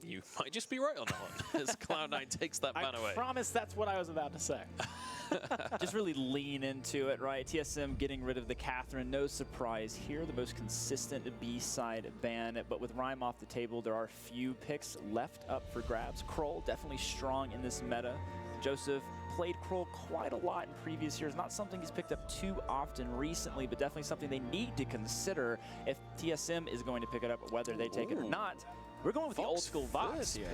You might just be right on that one, as Cloud9 takes that ban away. I promise that's what I was about to say. Just really lean into it, right? TSM getting rid of the Catherine, no surprise here. The most consistent B-side ban, but with Rhyme off the table, there are few picks left up for grabs. Kroll definitely strong in this meta. Joseph played Kroll quite a lot in previous years. Not something he's picked up too often recently, but definitely something they need to consider if TSM is going to pick it up, whether they take it or not. We're going with the old school Vox here.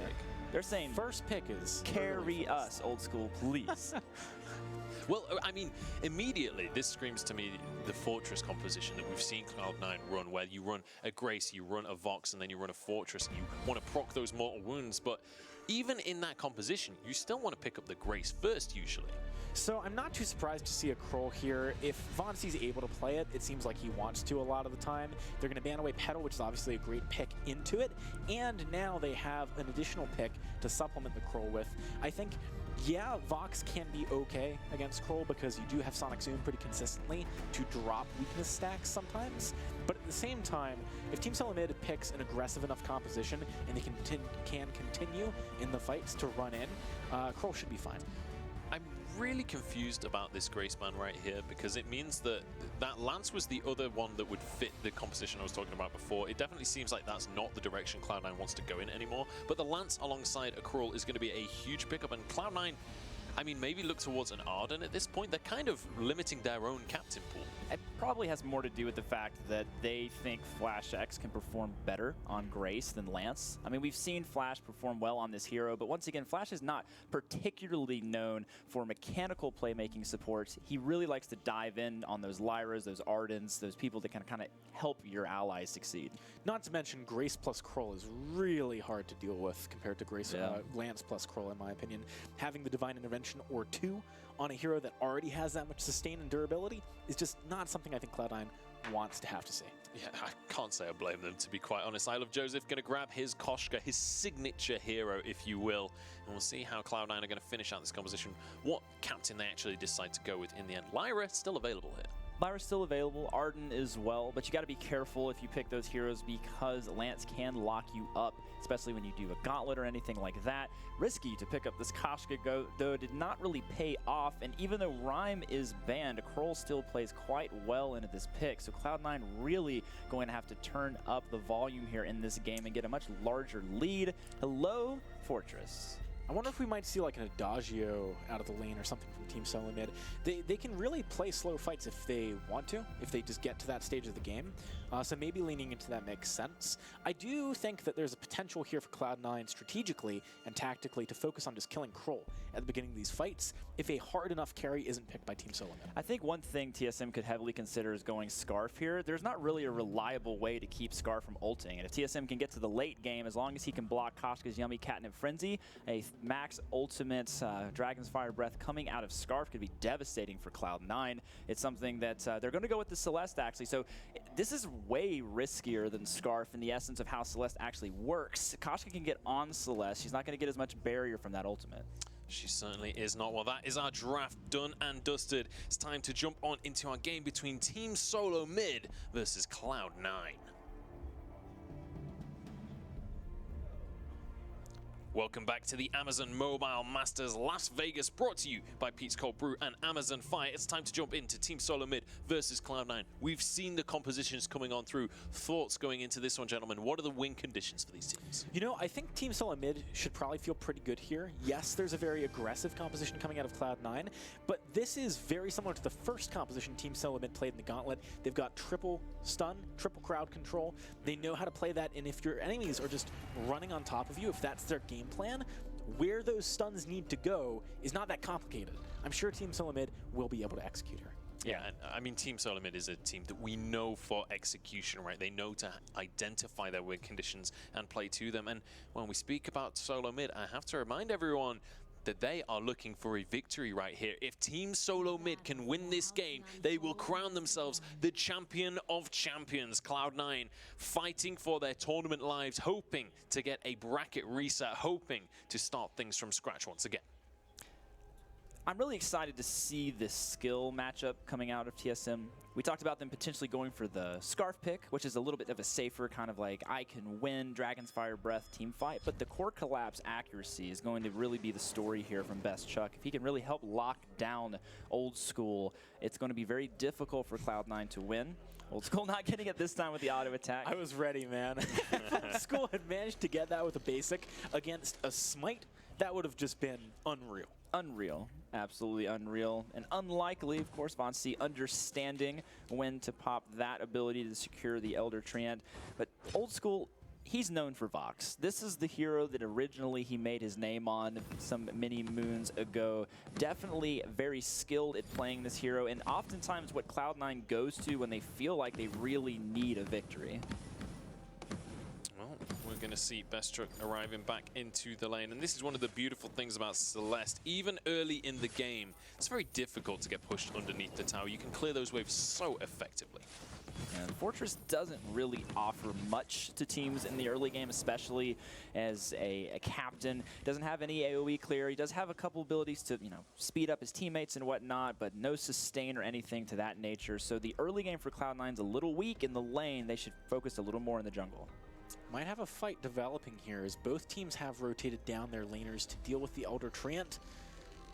They're saying First pick is carry us, old school, please. Well, I mean, immediately, this screams to me the Fortress composition that we've seen Cloud9 run, where you run a Grace, you run a Vox, and then you run a Fortress, and you want to proc those mortal wounds. But even in that composition, you still want to pick up the Grace first, usually. So I'm not too surprised to see a Kroll here. If Vonsi's able to play it, it seems like he wants to a lot of the time. They're going to ban away Petal, which is obviously a great pick into it. And now they have an additional pick to supplement the Kroll with. I think, yeah, Vox can be okay against Kroll because you do have Sonic Zoom pretty consistently to drop weakness stacks sometimes. But at the same time, if Team SoloMid picks an aggressive enough composition and they can continue in the fights to run in, Kroll should be fine. I'm really confused about this Grace ban right here, because it means that Lance was the other one that would fit the composition I was talking about before. It definitely seems like that's not the direction Cloud9 wants to go in anymore, but the Lance alongside a Kroll is going to be a huge pickup, and Cloud9, I mean, maybe look towards an Arden at this point. They're kind of limiting their own captain pool. It probably has more to do with the fact that they think Flash X can perform better on Grace than Lance. I mean, we've seen Flash perform well on this hero, but once again, Flash is not particularly known for mechanical playmaking supports. He really likes to dive in on those Lyras, those Ardens, those people that can kind of help your allies succeed. Not to mention, Grace plus Kroll is really hard to deal with compared to Grace Lance plus Kroll, in my opinion. Having the Divine Intervention or two on a hero that already has that much sustain and durability is just not something I think Cloud9 wants to have to see. Yeah, I can't say I blame them, to be quite honest. I Love Joseph going to grab his Koshka, his signature hero, if you will, and we'll see how Cloud9 are going to finish out this composition, what captain they actually decide to go with in the end. Lyra still available here. Lyra's still available, Arden as well, but you got to be careful if you pick those heroes because Lance can lock you up, especially when you do a gauntlet or anything like that. Risky to pick up this Koshka, though did not really pay off, and even though Rhyme is banned, Kroll still plays quite well into this pick, so Cloud9 really going to have to turn up the volume here in this game and get a much larger lead. Hello, Fortress. I wonder if we might see like an Adagio out of the lane or something from Team SoloMid. They can really play slow fights if they want to, if they just get to that stage of the game. So maybe leaning into that makes sense. I do think that there's a potential here for Cloud9 strategically and tactically to focus on just killing Kroll at the beginning of these fights if a hard enough carry isn't picked by Team SoloMid. I think one thing TSM could heavily consider is going Scarf here. There's not really a reliable way to keep Scarf from ulting, and if TSM can get to the late game, as long as he can block Koshka's Yummy Catnip Frenzy, a max ultimate Dragon's Fire Breath coming out of Scarf could be devastating for Cloud9. It's something that they're going to go with the Celeste, actually. So this is way riskier than Scarf in the essence of how Celeste actually works. Koshka can get on Celeste. She's not going to get as much barrier from that ultimate. She certainly is not. Well, that is our draft done and dusted. It's time to jump on into our game between Team SoloMid versus Cloud9. Welcome back to the Amazon Mobile Masters Las Vegas, brought to you by Pete's Cold Brew and Amazon Fire. It's time to jump into Team SoloMid versus Cloud9. We've seen the compositions coming on through. Thoughts going into this one, gentlemen? What are the win conditions for these teams? You know, I think Team SoloMid should probably feel pretty good here. Yes, there's a very aggressive composition coming out of Cloud9, but this is very similar to the first composition Team SoloMid played in the Gauntlet. They've got triple stun, triple crowd control. They know how to play that, and if your enemies are just running on top of you, if that's their game plan, where those stuns need to go is not that complicated. I'm sure Team SoloMid will be able to execute her. Yeah, and I mean, Team SoloMid is a team that we know for execution, right? They know to identify their win conditions and play to them. And when we speak about SoloMid, I have to remind everyone that they are looking for a victory right here. If Team SoloMid can win this game, they will crown themselves the champion of champions. Cloud9 fighting for their tournament lives, hoping to get a bracket reset, hoping to start things from scratch once again. I'm really excited to see this skill matchup coming out of TSM. We talked about them potentially going for the Scarf pick, which is a little bit of a safer kind of like, I can win Dragon's Fire Breath team fight, but the core collapse accuracy is going to really be the story here from Best Chuck. If he can really help lock down Old School, it's going to be very difficult for Cloud9 to win. Old School not getting it this time with the auto attack. I was ready, man. If Old School had managed to get that with a basic against a Smite, that would have just been unreal. Unreal. Absolutely unreal. And unlikely, of course, Vainglory understanding when to pop that ability to secure the Elder Treant. But Old School, he's known for Vox. This is the hero that originally he made his name on some many moons ago. Definitely very skilled at playing this hero, and oftentimes what Cloud9 goes to when they feel like they really need a victory. Well, we're going to see Best Chuck arriving back into the lane. And this is one of the beautiful things about Celeste. Even early in the game, it's very difficult to get pushed underneath the tower. You can clear those waves so effectively. And Fortress doesn't really offer much to teams in the early game, especially as a captain. Doesn't have any AoE clear. He does have a couple abilities to, speed up his teammates and whatnot, but no sustain or anything to that nature. So the early game for Cloud9's a little weak in the lane. They should focus a little more in the jungle. Might have a fight developing here as both teams have rotated down their laners to deal with the Elder Treant.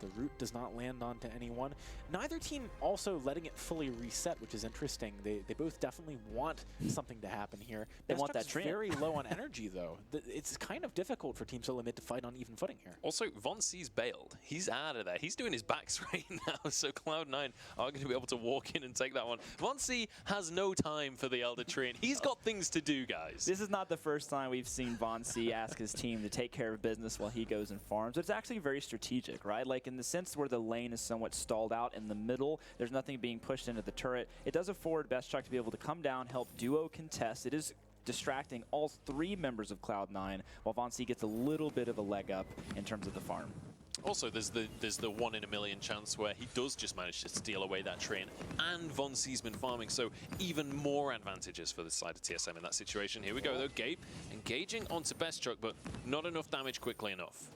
The root does not land onto anyone. Neither team also letting it fully reset, which is interesting. They both definitely want something to happen here. They want that Treant. Very low on energy, though. It's kind of difficult for Team SoloMid to fight on even footing here. Also, Vainglory's bailed. He's out of there. He's doing his backs right now, so Cloud9 are going to be able to walk in and take that one. Vainglory has no time for the Elder Treant. He's got things to do, guys. This is not the first time we've seen Vainglory ask his team to take care of business while he goes and farms. It's actually very strategic, right? Like in the sense where the lane is somewhat stalled out in the middle, there's nothing being pushed into the turret. It does afford Best Chuck to be able to come down, help duo contest. It is distracting all three members of Cloud9, while Vainglory gets a little bit of a leg up in terms of the farm. Also, there's the 1 in a million chance where he does just manage to steal away that train, and Vainglory's been farming, so even more advantages for the side of TSM in that situation. Here we go, though. Gabe engaging onto Best Chuck, but not enough damage quickly enough.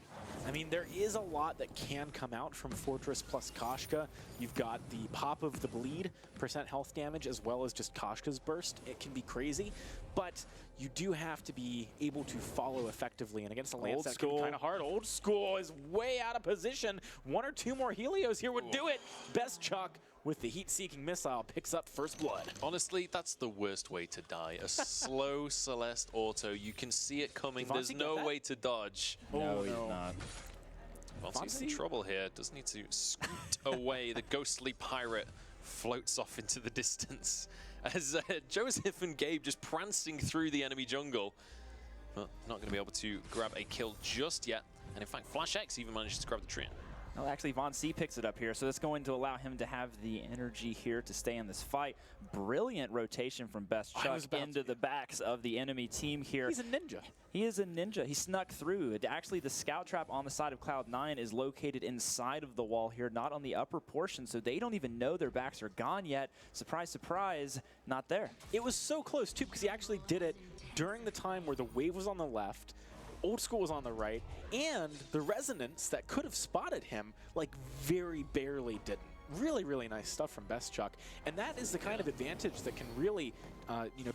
I mean, there is a lot that can come out from Fortress plus Koshka. You've got the pop of the bleed, % health damage, as well as just Koshka's burst. It can be crazy, but you do have to be able to follow effectively. And against a Lance, that can be kind of hard. Old School is way out of position. 1 or 2 more Helios here would do it. Best Chuck with the heat-seeking missile picks up first blood. Honestly, that's the worst way to die. A slow Celeste auto. You can see it coming. There's no way to dodge. No, he's not. Vainglory's in trouble here. Does need to scoot away. The ghostly pirate floats off into the distance as Joseph and Gabe just prancing through the enemy jungle. But not going to be able to grab a kill just yet. And in fact, Flash X even manages to grab the Treant. Well, actually, Vainglory picks it up here, so that's going to allow him to have the energy here to stay in this fight. Brilliant rotation from Best Chuck into the backs of the enemy team here. He's a ninja. He is a ninja. He snuck through. Actually, the scout trap on the side of Cloud9 is located inside of the wall here, not on the upper portion, so they don't even know their backs are gone yet. Surprise, surprise, not there. It was so close, too, because he actually did it during the time where the wave was on the left, Old School was on the right, and the Resonance that could have spotted him, like, very barely didn't. Really, really nice stuff from Best Chuck. And that is the kind of advantage that can really,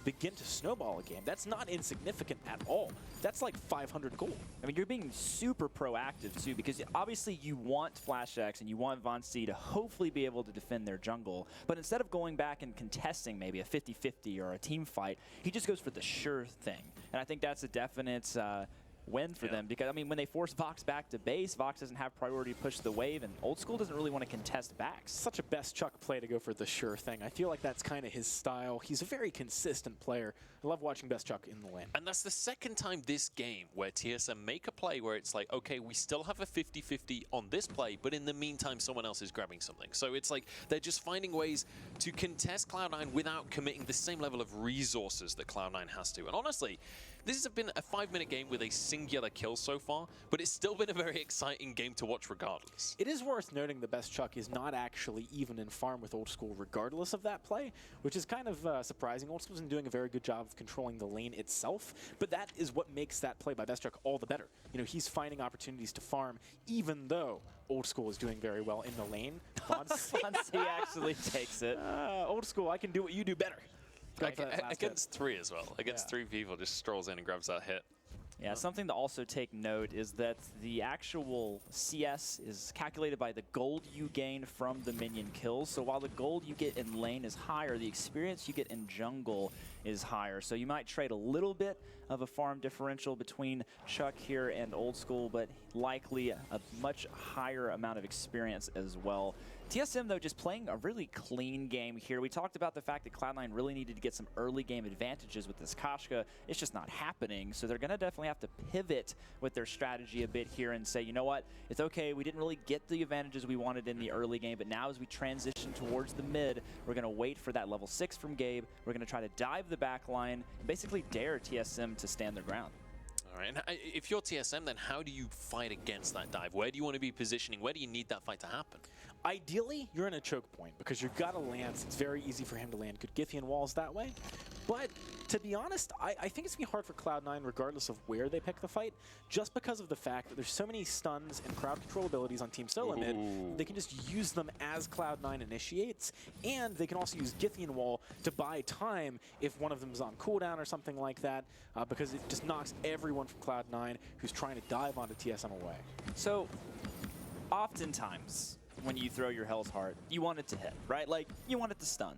begin to snowball a game. That's not insignificant at all. That's like 500 gold. I mean, you're being super proactive, too, because obviously you want Flash X and you want Vainglory to hopefully be able to defend their jungle. But instead of going back and contesting maybe a 50-50 or a team fight, he just goes for the sure thing. And I think that's a definite win for them, because I mean, when they force Vox back to base, Vox doesn't have priority to push the wave, and Old School doesn't really want to contest backs. Such a Best Chuck play to go for the sure thing. I feel like that's kind of his style. He's a very consistent player. I love watching Best Chuck in the lane. And that's the second time this game where TSM make a play where it's like, okay, we still have a 50-50 on this play, but in the meantime, someone else is grabbing something. So it's like they're just finding ways to contest Cloud9 without committing the same level of resources that Cloud9 has to. And honestly, This has been a 5-minute game with a singular kill so far, but it's still been a very exciting game to watch regardless. It is worth noting the best Chuck is not actually even in farm with Old School regardless of that play, which is kind of surprising. Old School's been doing a very good job of controlling the lane itself, but that is what makes that play by best Chuck all the better. You know, he's finding opportunities to farm even though Old School is doing very well in the lane. Vainglory actually takes it. Old School, I can do what you do better. Against 3 as well. Against 3 people, just strolls in and grabs that hit. Yeah, something to also take note is that the actual CS is calculated by the gold you gain from the minion kills. So while the gold you get in lane is higher, the experience you get in jungle is higher. So you might trade a little bit of a farm differential between Chuck here and Old School, but likely a much higher amount of experience as well. TSM, though, just playing a really clean game here. We talked about the fact that Cloud9 really needed to get some early game advantages with this Kashka. It's just not happening, so they're going to definitely have to pivot with their strategy a bit here and say, you know what, it's okay, we didn't really get the advantages we wanted in the early game, but now as we transition towards the mid, we're going to wait for that level 6 from Gabe. We're going to try to dive the back line and basically dare TSM to stand their ground. All right, and if you're TSM, then how do you fight against that dive? Where do you want to be positioning? Where do you need that fight to happen? Ideally, you're in a choke point because you've got a Lance. It's very easy for him to land good Githian walls that way. But to be honest, I think it's going to be hard for Cloud9 regardless of where they pick the fight, just because of the fact that there's so many stuns and crowd control abilities on Team SoloMid. They can just use them as Cloud9 initiates, and they can also use Githian wall to buy time if one of them is on cooldown or something like that, because it just knocks everyone from Cloud9 who's trying to dive onto TSM away. So, oftentimes, when you throw your Hell's Heart, you want it to hit, right? Like, you want it to stun.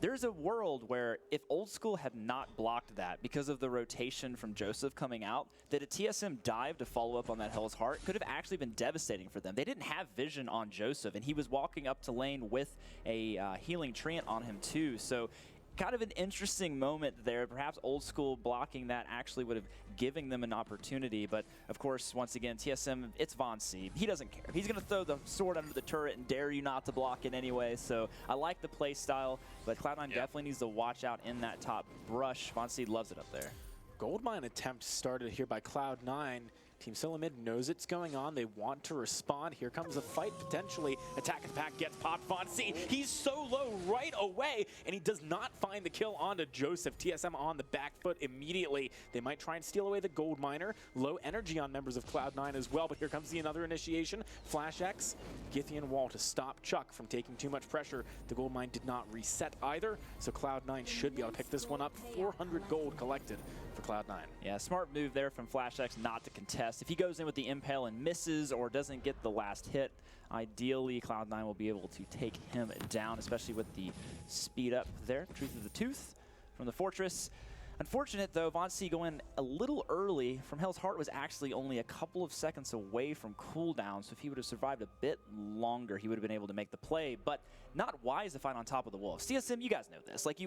There's a world where if Old School had not blocked that because of the rotation from Joseph coming out, that a TSM dive to follow up on that Hell's Heart could have actually been devastating for them. They didn't have vision on Joseph, and he was walking up to lane with a healing treant on him too. So kind of an interesting moment there. Perhaps Old School blocking that actually would have given them an opportunity. But, of course, once again, TSM, it's Vainglory. He doesn't care. He's going to throw the sword under the turret and dare you not to block it anyway. So I like the play style, but Cloud9 definitely needs to watch out in that top brush. Vainglory loves it up there. Goldmine attempt started here by Cloud9. Team SoloMid knows it's going on. They want to respond. Here comes a fight, potentially. Attack and Pack gets popped. Vainglory, he's so low right away, and he does not find the kill onto Joseph. TSM on the back foot immediately. They might try and steal away the gold miner. Low energy on members of Cloud9 as well, but here comes the another initiation. Flash X, Githian wall to stop Chuck from taking too much pressure. The gold mine did not reset either, so Cloud9 should be able to pick this one up. 400 gold collected for Cloud9. Yeah, smart move there from Flash X not to contest. If he goes in with the Impale and misses or doesn't get the last hit, ideally Cloud9 will be able to take him down, especially with the speed up there. Truth of the Tooth from the Fortress. Unfortunate, though, Vainglory going a little early from Hell's Heart was actually only a couple of seconds away from cooldown, so if he would have survived a bit longer, he would have been able to make the play, but not wise to fight on top of the Wolves. TSM, you guys know this. Like,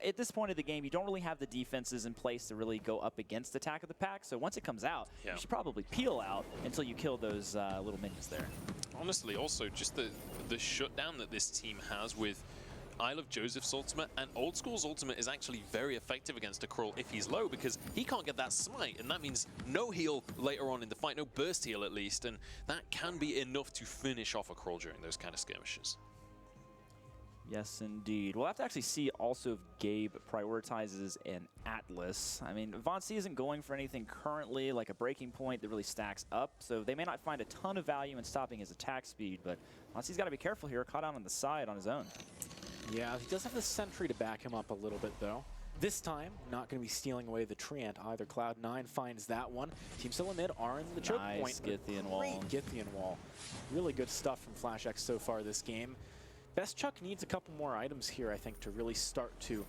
at this point of the game, you don't really have the defenses in place to really go up against Attack of the Pack, so once it comes out, you should probably peel out until you kill those little minions there. Honestly, also, just the shutdown that this team has with Isle of Joseph's ultimate and Old School's ultimate is actually very effective against a Krull if he's low, because he can't get that smite, and that means no heal later on in the fight, no burst heal at least, and that can be enough to finish off a Krull during those kind of skirmishes. Yes, indeed. We'll have to actually see also if Gabe prioritizes an Atlas. I mean, Vainglory isn't going for anything currently, like a breaking point that really stacks up, so they may not find a ton of value in stopping his attack speed, but Vainglory's got to be careful here, caught out on the side on his own. Yeah, he does have the sentry to back him up a little bit, though. This time, not going to be stealing away the Treant either. Cloud9 finds that one. Team SoloMid are in the choke point. Nice Githian wall. Great Githian wall. Really good stuff from Flash X so far this game. Best Chuck needs a couple more items here, I think, to really start to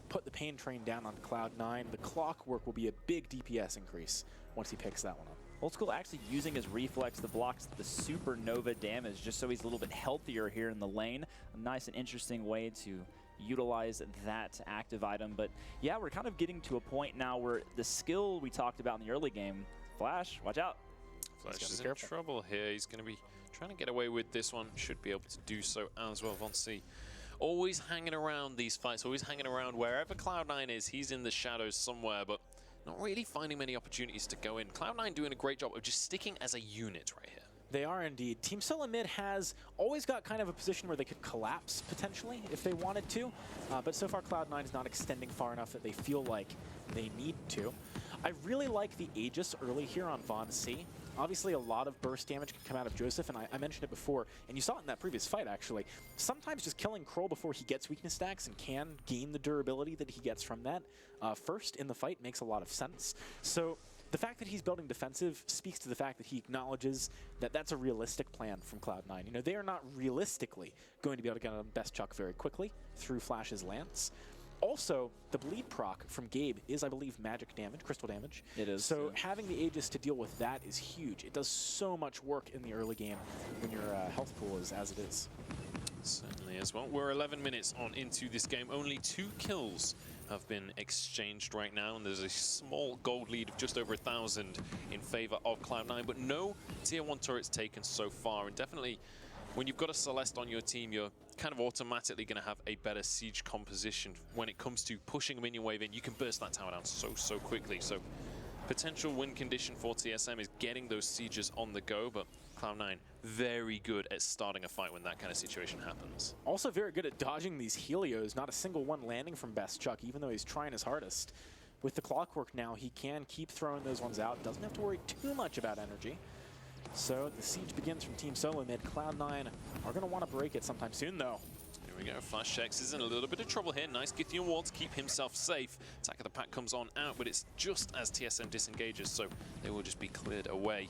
put the pain train down on Cloud9. The clockwork will be a big DPS increase once he picks that one up. Old School actually using his reflex to block the supernova damage just so he's a little bit healthier here in the lane. A nice and interesting way to utilize that active item. But yeah, we're kind of getting to a point now where the skill we talked about in the early game, Flash, watch out. Flash is in trouble here. He's going to be trying to get away with this one. Should be able to do so as well. Vainglory always hanging around these fights, always hanging around wherever Cloud9 is. He's in the shadows somewhere, but not really finding many opportunities to go in. Cloud9 doing a great job of just sticking as a unit right here. They are indeed. Team SoloMid has always got kind of a position where they could collapse, potentially, if they wanted to. But so far, Cloud9 is not extending far enough that they feel like they need to. I really like the Aegis early here on Von C. Obviously, a lot of burst damage can come out of Joseph, and I mentioned it before, and you saw it in that previous fight, actually. Sometimes just killing Kroll before he gets weakness stacks and can gain the durability that he gets from that first in the fight makes a lot of sense. So the fact that he's building defensive speaks to the fact that he acknowledges that that's a realistic plan from Cloud9. You know, they are not realistically going to be able to get on Best Chuck very quickly through Flash's Lance. Also, the bleed proc from Gabe is, I believe, magic damage, crystal damage. It is. So having the Aegis to deal with that is huge. It does so much work in the early game when your health pool is as it is. Certainly as well. We're 11 minutes on into this game. Only 2 kills have been exchanged right now, and there's a small gold lead of just over 1,000 in favor of Cloud9, but no tier 1 turrets taken so far, and definitely when you've got a Celeste on your team, you're kind of automatically going to have a better siege composition when it comes to pushing a minion wave in. You can burst that tower down so quickly. So potential win condition for TSM is getting those sieges on the go, but Cloud9 very good at starting a fight when that kind of situation happens. Also very good at dodging these Helios. Not a single one landing from Best Chuck, even though he's trying his hardest. With the Clockwork now, he can keep throwing those ones out. Doesn't have to worry too much about energy. So the siege begins from Team SoloMid. Cloud9 are going to want to break it sometime soon, though. Here we go. FlashX is in a little bit of trouble here. Nice Githyan wall to keep himself safe. Attack of the Pack comes on out, but it's just as TSM disengages, so they will just be cleared away.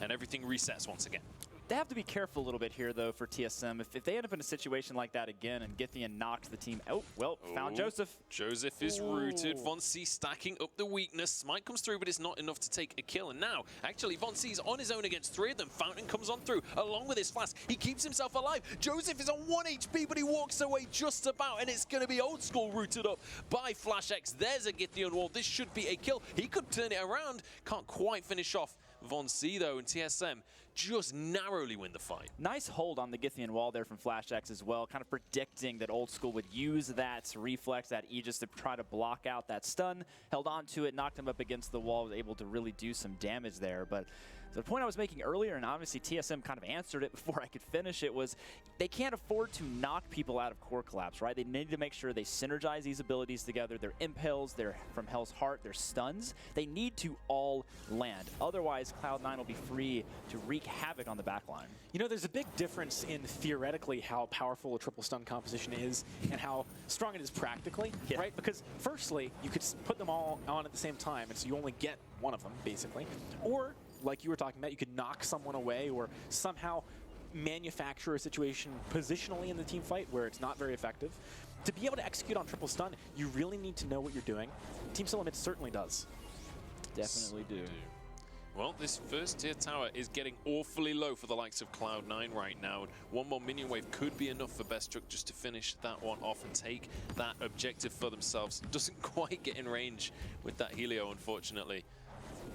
And everything resets once again. They have to be careful a little bit here, though, for TSM. If they end up in a situation like that again and Githyan knocks the team out, well, found Joseph. Joseph is rooted. Von C stacking up the weakness. Smite comes through, but it's not enough to take a kill. And now, actually, Von C's on his own against 3 of them. Fountain comes on through, along with his flask. He keeps himself alive. Joseph is on 1 HP, but he walks away just about, and it's going to be old school rooted up by FlashX. There's a Githyan wall. This should be a kill. He could turn it around. Can't quite finish off Von C, though, and TSM just narrowly win the fight. Nice hold on the Githyan wall there from FlashX as well, kind of predicting that Old School would use that reflex, that Aegis, to try to block out that stun. Held on to it, knocked him up against the wall, was able to really do some damage there. But the point I was making earlier, and obviously TSM kind of answered it before I could finish it, was they can't afford to knock people out of core collapse, right? They need to make sure they synergize these abilities together. Their impales, their from Hell's Heart, their stuns, they need to all land. Otherwise, Cloud9 will be free to wreak havoc on the backline. You know, there's a big difference in theoretically how powerful a triple stun composition is and how strong it is practically, right? Because firstly, you could put them all on at the same time, and so you only get one of them, basically. Or, like you were talking about, you could knock someone away or somehow manufacture a situation positionally in the team fight where it's not very effective. To be able to execute on triple stun, you really need to know what you're doing. Team SoloMid certainly does. Definitely do. Well, this first tier tower is getting awfully low for the likes of Cloud9 right now. And one more minion wave could be enough for Best Chuck just to finish that one off and take that objective for themselves. Doesn't quite get in range with that Helio, unfortunately.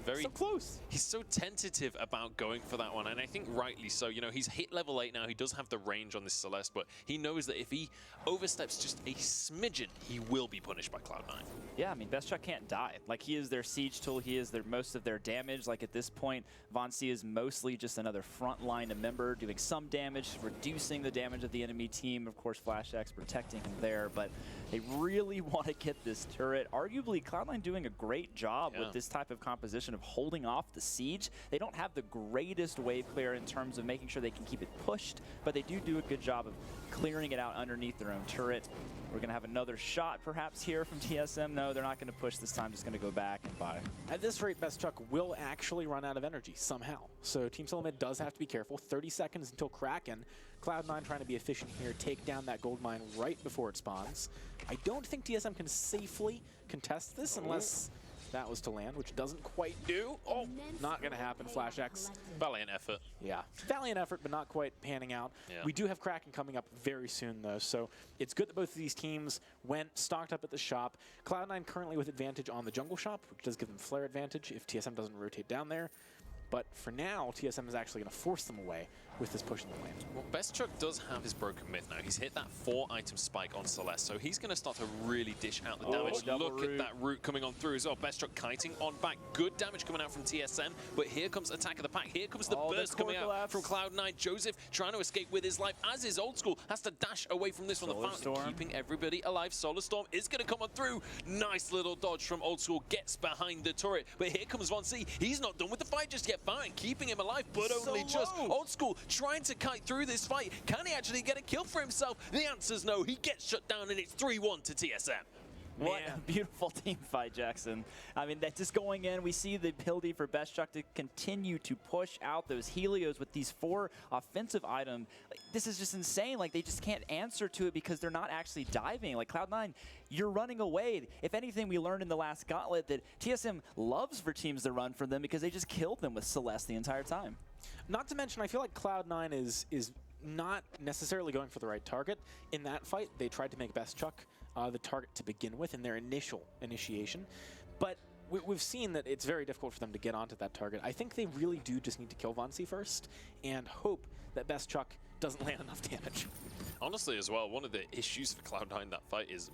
Very so close. He's so tentative about going for that one, and I think rightly so. You know, he's hit level 8 now. He does have the range on this Celeste, but he knows that if he oversteps just a smidgen, he will be punished by Cloud9. Yeah, I mean, Best Chuck can't die. Like, he is their siege tool. He is most of their damage. Like, at this point, Von C is mostly just another frontline member doing some damage, reducing the damage of the enemy team. Of course, FlashX protecting him there, but they really want to get this turret. Arguably, Cloud9 doing a great job with this type of composition of holding off the siege. They don't have the greatest wave clear in terms of making sure they can keep it pushed, but they do a good job of clearing it out underneath their own turret. We're going to have another shot perhaps here from TSM. No, they're not going to push this time, just going to go back and buy. At this rate, Best Chuck will actually run out of energy somehow. So Team SoloMid does have to be careful. 30 seconds until Kraken. Cloud9 trying to be efficient here, take down that gold mine right before it spawns. I don't think TSM can safely contest this unless that was to land, which doesn't quite do. Oh, not going to happen, FlashX. Valiant effort. Yeah, valiant effort, but not quite panning out. Yeah. We do have Kraken coming up very soon, though, so it's good that both of these teams went stocked up at the shop. Cloud9 currently with advantage on the jungle shop, which does give them flare advantage if TSM doesn't rotate down there. But for now, TSM is actually going to force them away with this push in the lane. Well, Best Truck does have his broken myth now. He's hit that 4-item spike on Celeste, so he's going to start to really dish out the damage. Look at that root coming on through as well. Best Truck kiting on back. Good damage coming out from TSM, but here comes Attack of the Pack. Here comes the burst coming out from Cloud9. Joseph trying to escape with his life, as is Old School. Has to dash away from this one. The fountain keeping everybody alive. Solar Storm is going to come on through. Nice little dodge from Old School. Gets behind the turret, but here comes Von C. He's not done with the fight just yet. Fountain keeping him alive, but only just. Old School trying to kite through this fight. Can he actually get a kill for himself? The answer's no. He gets shut down, and it's 3-1 to TSM. What a beautiful team fight, Jackson. I mean, that's just going in. We see the ability for Best Truck to continue to push out those Helios with these 4 offensive items. Like, this is just insane. Like, they just can't answer to it because they're not actually diving. Like, Cloud9, you're running away. If anything, we learned in the last gauntlet that TSM loves for teams to run for them because they just killed them with Celeste the entire time. Not to mention, I feel like Cloud9 is not necessarily going for the right target. In that fight, they tried to make Best Truck the target to begin with in their initiation. But we've seen that it's very difficult for them to get onto that target. I think they really do just need to kill Von C first and hope that Best Truck doesn't land enough damage. Honestly, as well, one of the issues for Cloud9 that fight is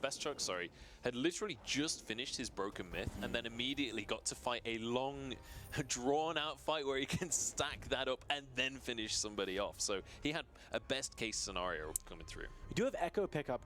Best Truck, had literally just finished his broken myth and then immediately got to fight a long, drawn-out fight where he can stack that up and then finish somebody off. So he had a best-case scenario coming through. We do have Echo pickup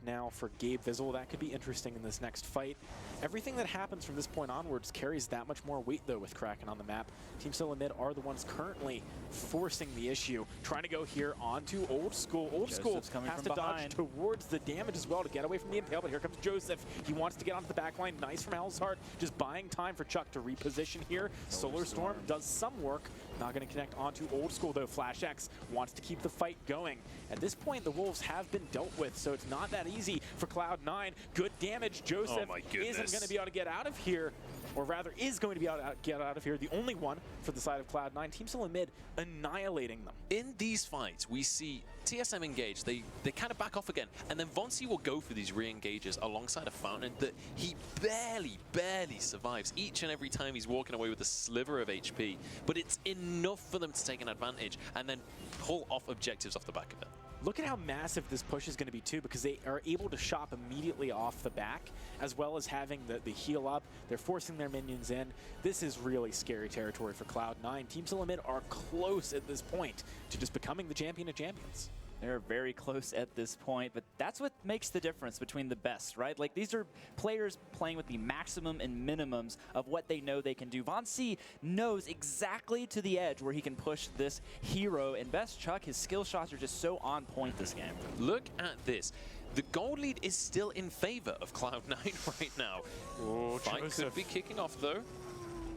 now for Gabe Vizzle. That could be interesting in this next fight. Everything that happens from this point onwards carries that much more weight, though, with Kraken on the map. Team SoloMid are the ones currently forcing the issue, trying to go here onto Old School. Old School has to dodge towards the damage as well to get away from the impale, but here comes Joseph. He wants to get onto the back line. Nice from Hellsheart, just buying time for Chuck to reposition here. Solar Storm does some work. Not going to connect onto Old School, though. Flash X wants to keep the fight going. At this point, the Wolves have been dealt with, so it's not that easy for Cloud9. Good damage. Joseph isn't going to be able to get out of here, or rather is going to be able to get out of here. The only one for the side of Cloud9. Team SoloMid annihilating them. In these fights, we see TSM engage. They kind of back off again, and then Von C will go for these re-engages alongside a Fountain that he barely survives each and every time he's walking away with a sliver of HP, but it's enough for them to take an advantage and then pull off objectives off the back of it. Look at how massive this push is going to be, too, because they are able to shop immediately off the back, as well as having the heal up. They're forcing their minions in. This is really scary territory for Cloud9. Team SoloMid are close at this point to just becoming the champion of champions. They're very close at this point, but that's what makes the difference between the best, right? Like, these are players playing with the maximum and minimums of what they know they can do. Von C knows exactly to the edge where he can push this hero, and Best Truck, his skill shots are just so on point this game. Look at this. The gold lead is still in favor of Cloud9 right now. Oh, fight could be kicking off, though.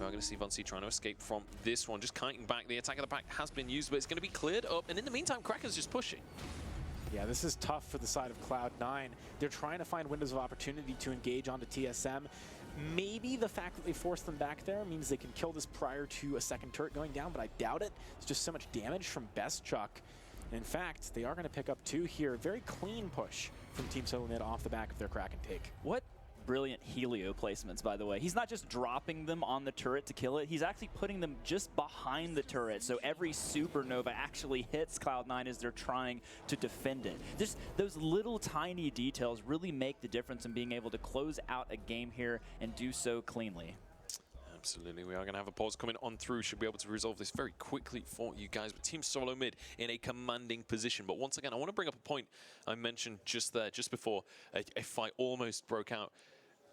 We're going to see Von C trying to escape from this one, just kiting back. The Attack of the Pack has been used, but it's going to be cleared up. And in the meantime, Kraken's just pushing. Yeah, this is tough for the side of Cloud9. They're trying to find windows of opportunity to engage onto TSM. Maybe the fact that they forced them back there means they can kill this prior to a second turret going down, but I doubt it. It's just so much damage from Best Truck. In fact, they are going to pick up 2 here. Very clean push from Team SoloMid off the back of their Kraken take. What brilliant Helio placements, by the way. He's not just dropping them on the turret to kill it, he's actually putting them just behind the turret, so every supernova actually hits Cloud9 as they're trying to defend it. Just those little tiny details really make the difference in being able to close out a game here and do so cleanly. Absolutely, we are going to have a pause coming on through. Should be able to resolve this very quickly for you guys. But Team SoloMid in a commanding position. But once again, I want to bring up a point I mentioned just there, just before a fight almost broke out.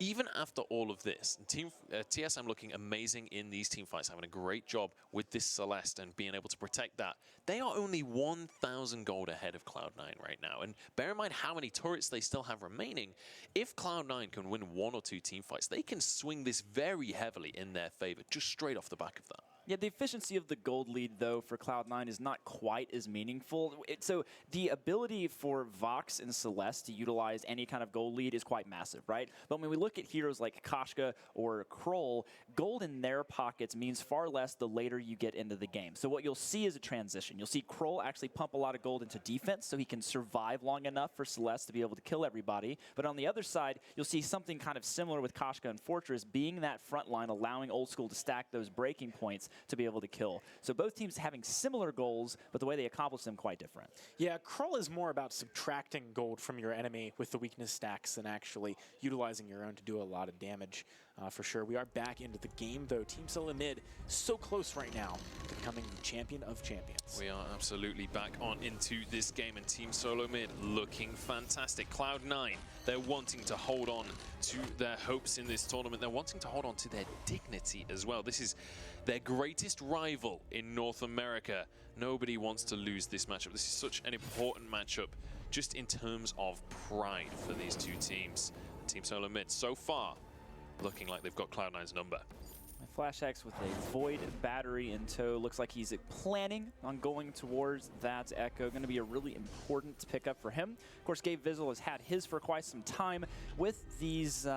Even after all of this, TSM looking amazing in these team fights, having a great job with this Celeste and being able to protect that. They are only 1,000 gold ahead of Cloud9 right now. And bear in mind how many turrets they still have remaining. If Cloud9 can win 1 or 2 team fights, they can swing this very heavily in their favor, just straight off the back of that. Yeah, the efficiency of the gold lead, though, for Cloud9 is not quite as meaningful. So the ability for Vox and Celeste to utilize any kind of gold lead is quite massive, right? But when we look at heroes like Koshka or Kroll, gold in their pockets means far less the later you get into the game. So what you'll see is a transition. You'll see Kroll actually pump a lot of gold into defense so he can survive long enough for Celeste to be able to kill everybody. But on the other side, you'll see something kind of similar with Koshka and Fortress being that front line, allowing Old School to stack those breaking points. to be able to kill. So both teams having similar goals, but the way they accomplish them quite different. Yeah, Krull is more about subtracting gold from your enemy with the weakness stacks than actually utilizing your own to do a lot of damage, for sure. We are back into the game, though. Team SoloMid so close right now to becoming the champion of champions. We are absolutely back on into this game, and Team SoloMid looking fantastic. Cloud9, they're wanting to hold on to their hopes in this tournament. They're wanting to hold on to their dignity as well. This is their greatest rival in North America. Nobody wants to lose this matchup. This is such an important matchup just in terms of pride for these two teams. Team SoloMid, so far, looking like they've got Cloud9's number. FlashX with a Void battery in tow. Looks like he's planning on going towards that Echo. Going to be a really important pickup for him. Of course, Gabe Vizzle has had his for quite some time. With these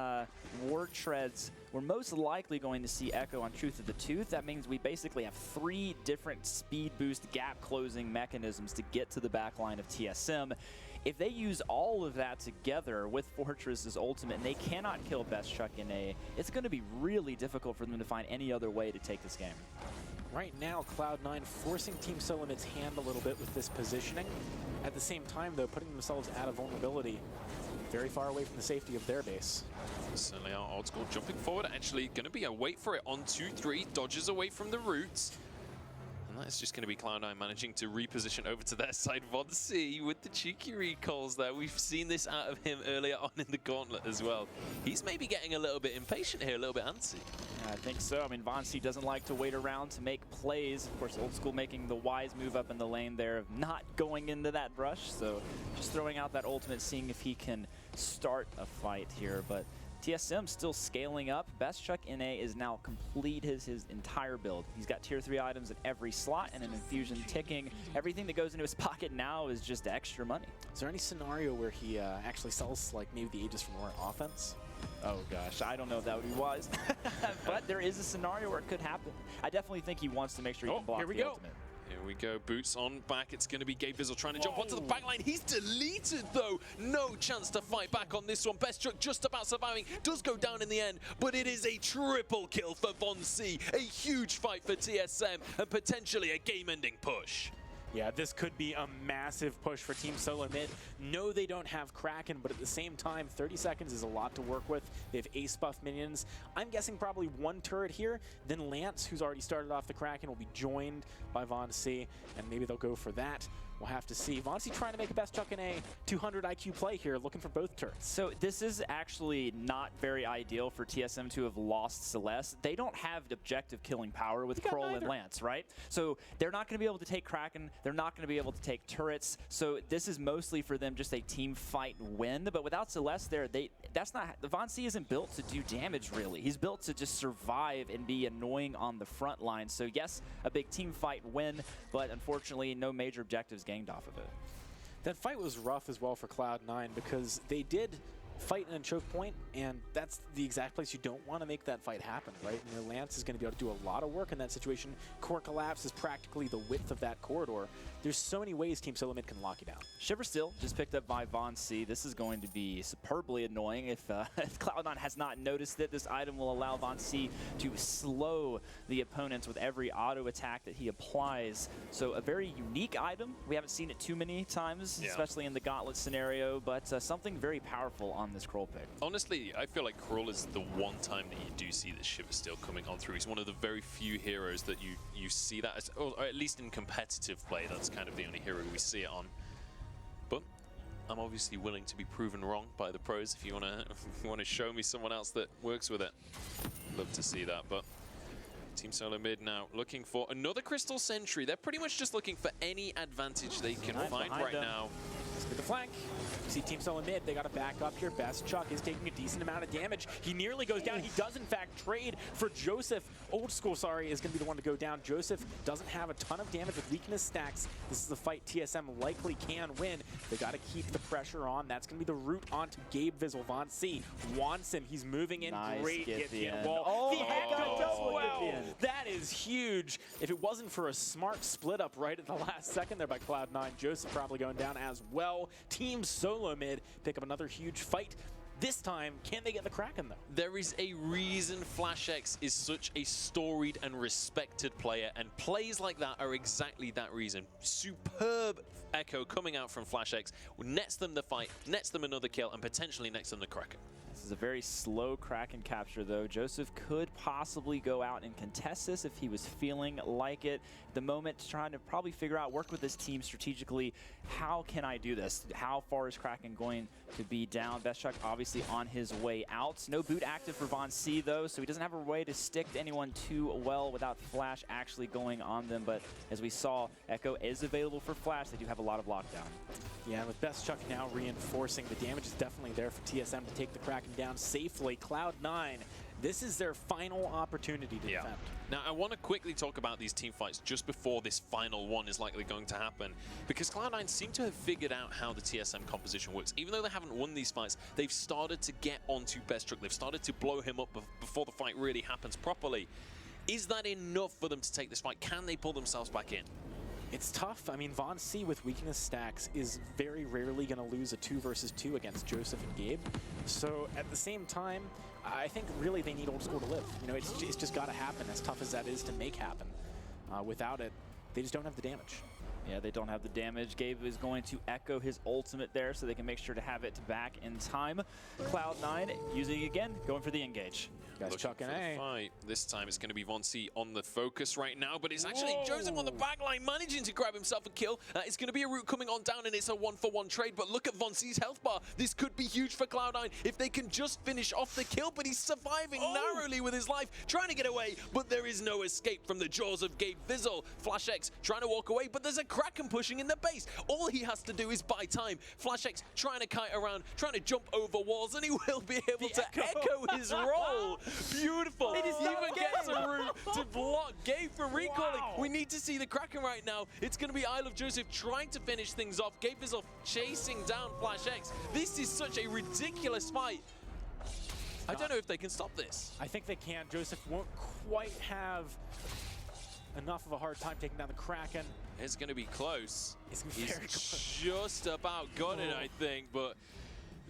ward treads, we're most likely going to see Echo on Truth of the Tooth. That means we basically have 3 different speed boost gap closing mechanisms to get to the back line of TSM. If they use all of that together with Fortress's ultimate and they cannot kill Best Chuck in A, it's going to be really difficult for them to find any other way to take this game. Right now, Cloud9 forcing Team SoloMid's hand a little bit with this positioning. At the same time, though, putting themselves out of vulnerability very far away from the safety of their base. Certainly our old school jumping forward. Actually going to be a wait for it on 2-3. Dodges away from the roots. And that's just going to be Cloud9 managing to reposition over to their side. Vainglory with the cheeky recalls there. We've seen this out of him earlier on in the gauntlet as well. He's maybe getting a little bit impatient here, a little bit antsy. I think so. I mean, Vainglory doesn't like to wait around to make plays. Of course, old school making the wise move up in the lane there of not going into that brush. So just throwing out that ultimate, seeing if he can start a fight here. But TSM still scaling up. Best Chuck NA is now complete his entire build. He's got tier 3 items at every slot and an infusion ticking. Everything that goes into his pocket now is just extra money. Is there any scenario where he actually sells like maybe the Aegis for more offense? Oh gosh, I don't know if that would be wise. But there is a scenario where it could happen. I definitely think he wants to make sure he can block the ultimate. Here we go, boots on back. It's going to be Gabe Vizzle trying to jump onto the back line. He's deleted, though. No chance to fight back on this one. Best Chuck just about surviving. Does go down in the end, but it is a triple kill for Vainglory. A huge fight for TSM and potentially a game-ending push. Yeah, this could be a massive push for Team SoloMid. No, they don't have Kraken, but at the same time, 30 seconds is a lot to work with. They have ace buff minions. I'm guessing probably 1 turret here. Then Lance, who's already started off the Kraken, will be joined by Vainglory, and maybe they'll go for that. We'll have to see. Vainglory trying to make a Best Chuck in a 200 IQ play here, looking for both turrets. So this is actually not very ideal for TSM to have lost Celeste. They don't have objective killing power with Kroll and Lance, right? So they're not going to be able to take Kraken. They're not going to be able to take turrets. So this is mostly for them just a team fight win. But without Celeste there, that's not. Vainglory isn't built to do damage really. He's built to just survive and be annoying on the front line. So yes, a big team fight win, but unfortunately no major objectives gained off of it. That fight was rough as well for Cloud9 because they did fight in a choke point, and that's the exact place you don't want to make that fight happen, right? You know, Lance is going to be able to do a lot of work in that situation. Core collapse is practically the width of that corridor. There's so many ways Team SoloMid can lock you down. Shiver Still just picked up by Vainglory. This is going to be superbly annoying if Cloud9 has not noticed it. This item will allow Vainglory to slow the opponents with every auto attack that he applies. So a very unique item. We haven't seen it too many times, especially in the Gauntlet scenario, but something very powerful on this Krull pick. Honestly, I feel like Krull is the one time that you do see the Shiver Still coming on through. He's one of the very few heroes that you see that, as, or at least in competitive play, that's kind of the only hero we see it on. But I'm obviously willing to be proven wrong by the pros. If you want to show me someone else that works with it, love to see that. But Team SoloMid now looking for another Crystal Sentry. They're pretty much just looking for any advantage they can find right now. With the flank. You see Team SoloMid, they got to back up here. Best Chuck is taking a decent amount of damage. He nearly goes down. He does, in fact, trade for Joseph. Old School, sorry, is going to be the one to go down. Joseph doesn't have a ton of damage with weakness stacks. This is a fight TSM likely can win. They got to keep the pressure on. That's going to be the route onto Gabe Vizzle. Vainglory wants him. He's moving in. Nice Great get the in. wall. Oh, the Echo does well. get the end. That is huge. If it wasn't for a smart split up right at the last second there by Cloud9, Joseph probably going down as well. Team SoloMid pick up another huge fight. This time, can they get the Kraken, though? There is a reason FlashX is such a storied and respected player, and plays like that are exactly that reason. Superb echo coming out from FlashX, nets them the fight, nets them another kill, and potentially nets them the Kraken. This is a very slow Kraken capture, though. Joseph could possibly go out and contest this if he was feeling like it. At the moment, trying to probably figure out, work with this team strategically, how can I do this? How far is Kraken going to be down? Bestchuck obviously on his way out. No boot active for Von C, though, so he doesn't have a way to stick to anyone too well without Flash actually going on them. But as we saw, Echo is available for Flash. They do have a lot of lockdown. Yeah, with Bestchuck now reinforcing, the damage is definitely there for TSM to take the Kraken down safely. Cloud9, this is their final opportunity to defend. Now, I want to quickly talk about these team fights just before this final one is likely going to happen, because Cloud9 seem to have figured out how the TSM composition works. Even though they haven't won these fights, they've started to get onto Bestchuck. They've started to blow him up before the fight really happens properly. Is that enough for them to take this fight? Can they pull themselves back in? It's tough. I mean, Von C with weakness stacks is very rarely going to lose a 2 versus 2 against Joseph and Gabe. So at the same time, I think really they need Old School to live. You know, it's just got to happen, as tough as that is to make happen. Without it, they just don't have the damage. Yeah, they don't have the damage. Gabe is going to echo his ultimate there so they can make sure to have it back in time. Cloud9 using it again, going for the engage. Guys chucking A. Fight. This time it's going to be Von C on the focus right now, but it's actually Joseph on the back line managing to grab himself a kill. It's going to be a root coming on down, and it's a 1-for-1 trade, but look at Von C's health bar. This could be huge for Cloud9 if they can just finish off the kill, but he's surviving narrowly with his life, trying to get away, but there is no escape from the jaws of Gabe Vizzle. FlashX trying to walk away, but there's a Kraken pushing in the base. All he has to do is buy time. FlashX trying to kite around, trying to jump over walls, and he will be able to echo his roll. Beautiful. He even gets a route to block Gabe from recalling. Wow. We need to see the Kraken right now. It's going to be Isle of Joseph trying to finish things off. Gabe Vizzle chasing down FlashX. This is such a ridiculous fight. I don't know if they can stop this. I think they can. Joseph won't quite have enough of a hard time taking down the Kraken. It's going to be close. It's very close. Just about got it, I think, but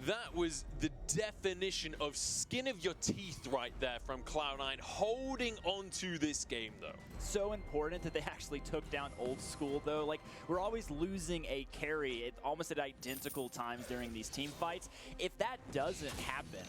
that was the definition of skin of your teeth right there from Cloud9, holding on to this game, though. So important that they actually took down Old School, though. Like, we're always losing a carry almost at identical times during these team fights. If that doesn't happen,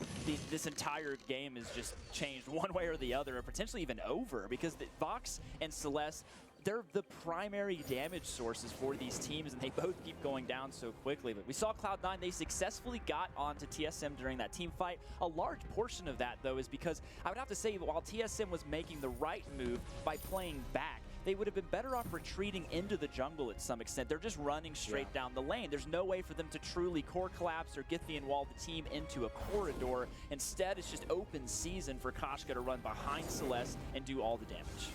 this entire game is just changed one way or the other, or potentially even over, because Vox and Celeste, they're the primary damage sources for these teams, and they both keep going down so quickly. But we saw Cloud9, they successfully got onto TSM during that team fight. A large portion of that, though, is because I would have to say, while TSM was making the right move by playing back, they would have been better off retreating into the jungle at some extent. They're just running straight down the lane. There's no way for them to truly core collapse or Githian wall the team into a corridor. Instead, it's just open season for Koshka to run behind Celeste and do all the damage.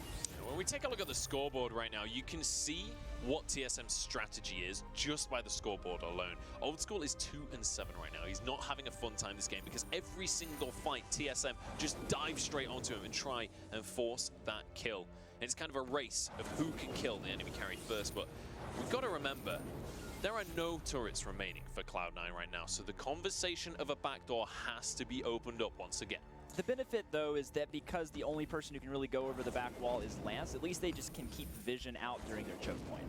When we take a look at the scoreboard right now, you can see what TSM's strategy is just by the scoreboard alone. Old School is 2-7 right now. He's not having a fun time this game because every single fight, TSM just dive straight onto him and try and force that kill. And it's kind of a race of who can kill the enemy carry first, but we've got to remember, there are no turrets remaining for Cloud9 right now, so the conversation of a backdoor has to be opened up once again. The benefit, though, is that because the only person who can really go over the back wall is Lance, at least they just can keep vision out during their choke point.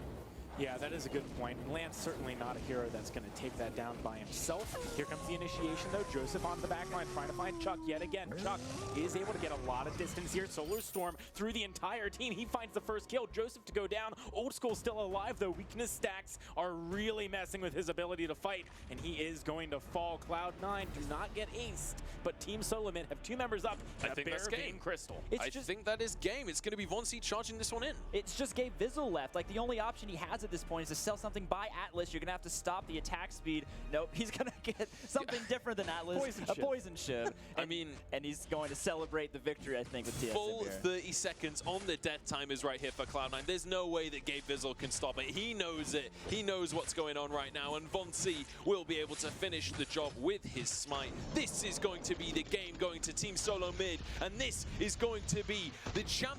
Yeah, that is a good point. Lance certainly not a hero that's going to take that down by himself. Here comes the initiation, though. Joseph on the back line trying to find Chuck yet again. Chuck is able to get a lot of distance here. Solar Storm through the entire team. He finds the first kill. Joseph to go down. Old School still alive, though. Weakness stacks are really messing with his ability to fight, and he is going to fall. Cloud9 do not get aced, but Team SoloMid have 2 members up. I think that's game. Crystal. I think that is game. It's going to be Von C charging this one in. It's just Gabe Vizzle left. Like, the only option he has at this point is to sell something by Atlas. You're going to have to stop the attack speed. Nope, he's going to get something different than Atlas. Poison Shiv. I mean, and he's going to celebrate the victory, I think, with TSM full here. 30 seconds on the death timers right here for Cloud9. There's no way that Gabe Vizzle can stop it. He knows it. He knows what's going on right now, and Von C will be able to finish the job with his smite. This is going to be the game going to Team SoloMid, and this is going to be the champion.